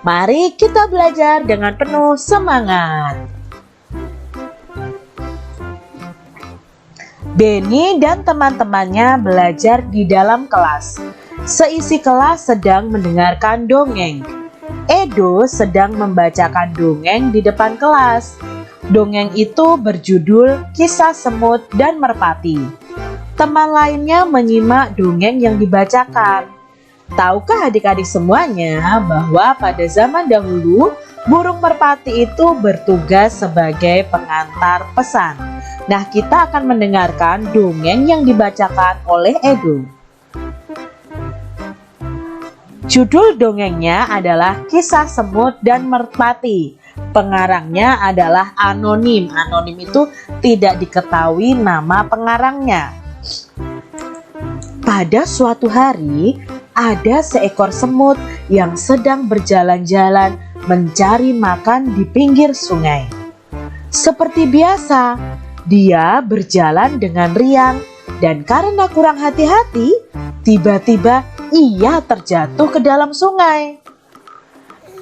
Mari kita belajar dengan penuh semangat. Benny dan teman-temannya belajar di dalam kelas. Seisi kelas sedang mendengarkan dongeng. Edo sedang membacakan dongeng di depan kelas. Dongeng itu berjudul Kisah Semut dan Merpati. Teman lainnya menyimak dongeng yang dibacakan. Tahukah adik-adik semuanya bahwa pada zaman dahulu burung merpati itu bertugas sebagai pengantar pesan. Nah, kita akan mendengarkan dongeng yang dibacakan oleh Edo. Judul dongengnya adalah Kisah Semut dan Merpati. Pengarangnya adalah anonim. Anonim itu tidak diketahui nama pengarangnya. Pada suatu hari, ada seekor semut yang sedang berjalan-jalan mencari makan di pinggir sungai. Seperti biasa, dia berjalan dengan riang dan karena kurang hati-hati, tiba-tiba ia terjatuh ke dalam sungai.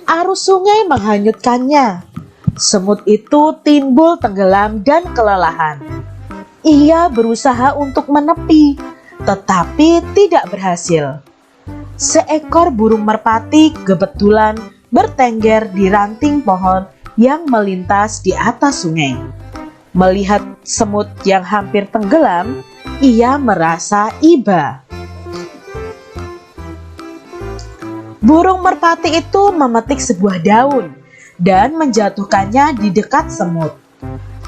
Arus sungai menghanyutkannya. Semut itu timbul tenggelam dan kelelahan. Ia berusaha untuk menepi, tetapi tidak berhasil. Seekor burung merpati kebetulan bertengger di ranting pohon yang melintas di atas sungai. Melihat semut yang hampir tenggelam, ia merasa iba. Burung merpati itu memetik sebuah daun dan menjatuhkannya di dekat semut.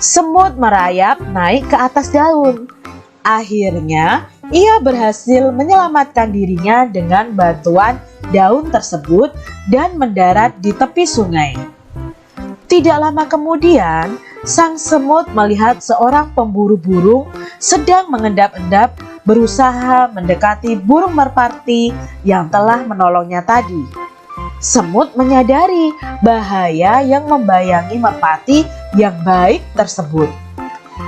Semut merayap naik ke atas daun. Akhirnya, ia berhasil menyelamatkan dirinya dengan bantuan daun tersebut dan mendarat di tepi sungai. Tidak lama kemudian, sang semut melihat seorang pemburu burung sedang mengendap-endap berusaha mendekati burung merpati yang telah menolongnya tadi. Semut menyadari bahaya yang membayangi merpati yang baik tersebut.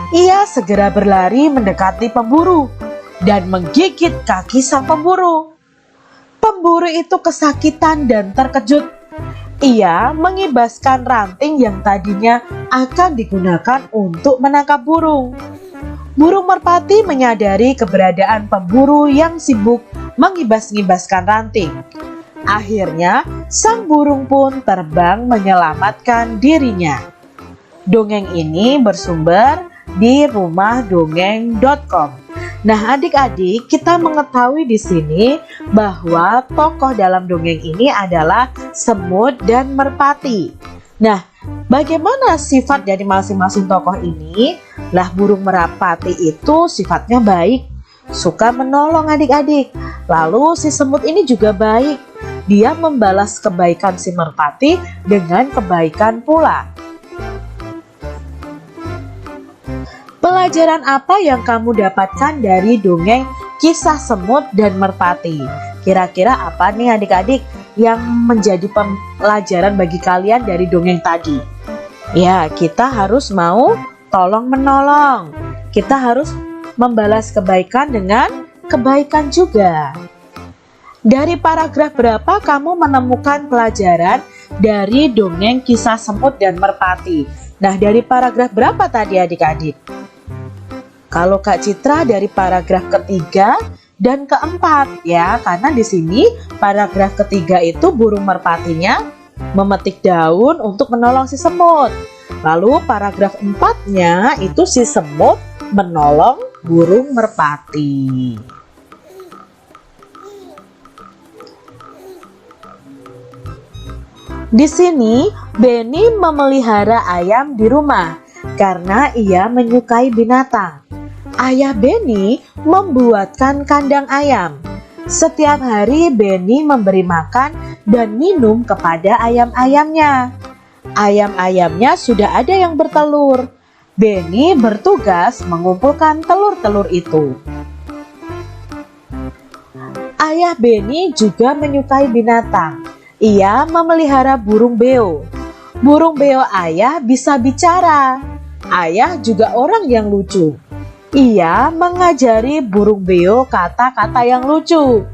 Ia segera berlari mendekati pemburu dan menggigit kaki sang pemburu. Pemburu itu kesakitan dan terkejut. Ia mengibaskan ranting yang tadinya akan digunakan untuk menangkap burung. Burung merpati menyadari keberadaan pemburu yang sibuk mengibas-ngibaskan ranting. Akhirnya, sang burung pun terbang menyelamatkan dirinya. Dongeng ini bersumber di rumahdongeng.com. Nah, adik-adik, kita mengetahui di sini bahwa tokoh dalam dongeng ini adalah semut dan merpati. Nah, bagaimana sifat dari masing-masing tokoh ini? Lah, burung merpati itu sifatnya baik, suka menolong adik-adik. Lalu si semut ini juga baik. Dia membalas kebaikan si merpati dengan kebaikan pula. Pelajaran apa yang kamu dapatkan dari dongeng Kisah Semut dan Merpati? Kira-kira apa nih adik-adik yang menjadi pelajaran bagi kalian dari dongeng tadi? Ya, kita harus mau tolong menolong. Kita harus membalas kebaikan dengan kebaikan juga. Dari paragraf berapa kamu menemukan pelajaran dari dongeng Kisah Semut dan Merpati? Nah, dari paragraf berapa tadi adik-adik? Kalau Kak Citra dari paragraf ketiga dan keempat ya, karena di sini paragraf ketiga itu burung merpatinya memetik daun untuk menolong si semut. Lalu paragraf empatnya itu si semut menolong burung merpati. Di sini Benny memelihara ayam di rumah karena ia menyukai binatang. Ayah Benny membuatkan kandang ayam. Setiap hari Benny memberi makan dan minum kepada ayam-ayamnya. Ayam-ayamnya sudah ada yang bertelur. Benny bertugas mengumpulkan telur-telur itu. Ayah Benny juga menyukai binatang. Ia memelihara burung beo. Burung beo ayah bisa bicara. Ayah juga orang yang lucu. Ia mengajari burung beo kata-kata yang lucu.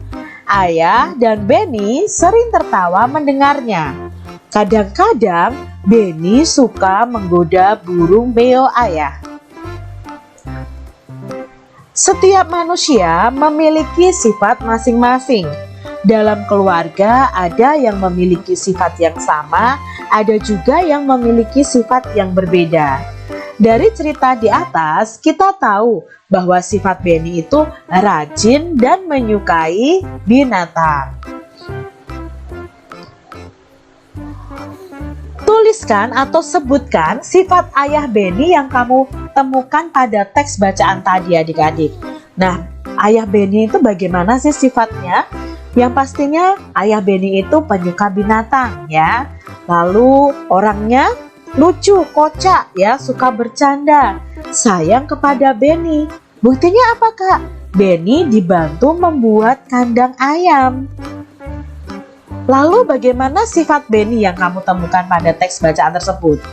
Ayah dan Benny sering tertawa mendengarnya. Kadang-kadang Benny suka menggoda burung beo ayah. Setiap manusia memiliki sifat masing-masing. Dalam keluarga ada yang memiliki sifat yang sama, ada juga yang memiliki sifat yang berbeda. Dari cerita di atas, kita tahu bahwa sifat Benny itu rajin dan menyukai binatang. Tuliskan atau sebutkan sifat ayah Benny yang kamu temukan pada teks bacaan tadi adik-adik. Nah, ayah Benny itu bagaimana sih sifatnya? Yang pastinya ayah Benny itu penyuka binatang ya. Lalu orangnya lucu, kocak ya, suka bercanda, sayang kepada Benny. Buktinya apa kak? Benny dibantu membuat kandang ayam. Lalu bagaimana sifat Benny yang kamu temukan pada teks bacaan tersebut?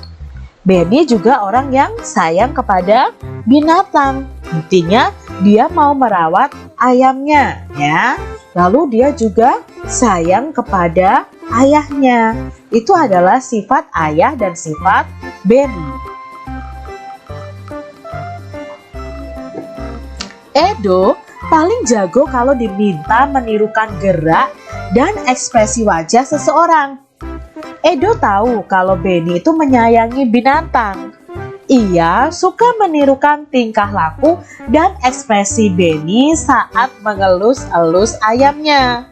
Benny juga orang yang sayang kepada binatang. Buktinya dia mau merawat ayamnya ya. Lalu dia juga sayang kepada ayahnya. Itu adalah sifat ayah dan sifat Benny. Edo paling jago kalau diminta menirukan gerak dan ekspresi wajah seseorang. Edo tahu kalau Benny itu menyayangi binatang. Ia suka menirukan tingkah laku dan ekspresi Benny saat mengelus-elus ayamnya.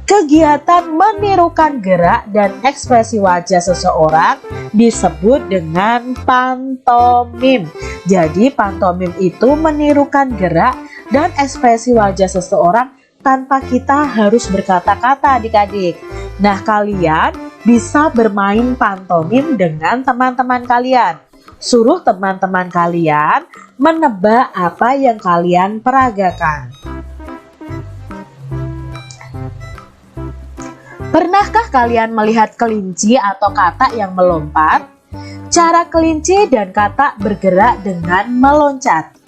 Kegiatan menirukan gerak dan ekspresi wajah seseorang disebut dengan pantomim. Jadi pantomim itu menirukan gerak dan ekspresi wajah seseorang tanpa kita harus berkata-kata adik-adik. Nah, kalian bisa bermain pantomim dengan teman-teman kalian. Suruh teman-teman kalian menebak apa yang kalian peragakan. Pernahkah kalian melihat kelinci atau katak yang melompat? Cara kelinci dan katak bergerak dengan meloncat.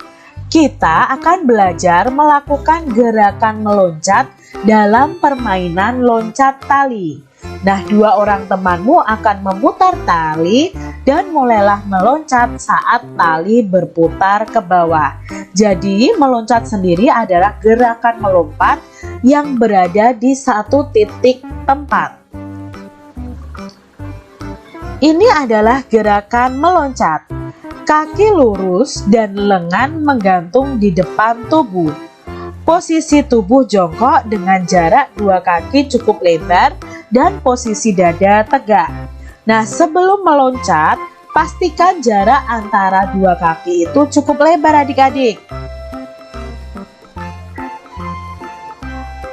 Kita akan belajar melakukan gerakan meloncat dalam permainan loncat tali. Nah, dua orang temanmu akan memutar tali dan mulailah meloncat saat tali berputar ke bawah. Jadi, meloncat sendiri adalah gerakan melompat yang berada di satu titik tempat. Ini adalah gerakan meloncat. Kaki lurus dan lengan menggantung di depan tubuh. Posisi tubuh jongkok dengan jarak dua kaki cukup lebar dan posisi dada tegak. Nah, sebelum meloncat, pastikan jarak antara dua kaki itu cukup lebar adik-adik.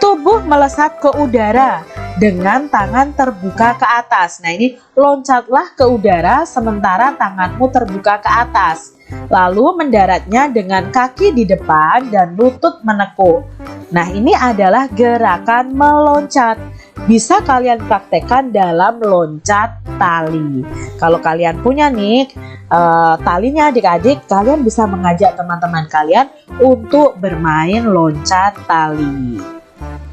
Tubuh melesat ke udara dengan tangan terbuka ke atas. Nah, ini loncatlah ke udara sementara tanganmu terbuka ke atas. Lalu mendaratnya dengan kaki di depan dan lutut menekuk. Nah, ini adalah gerakan meloncat. Bisa kalian praktekkan dalam loncat tali. Kalau kalian punya nih talinya adik-adik, kalian bisa mengajak teman-teman kalian untuk bermain loncat tali.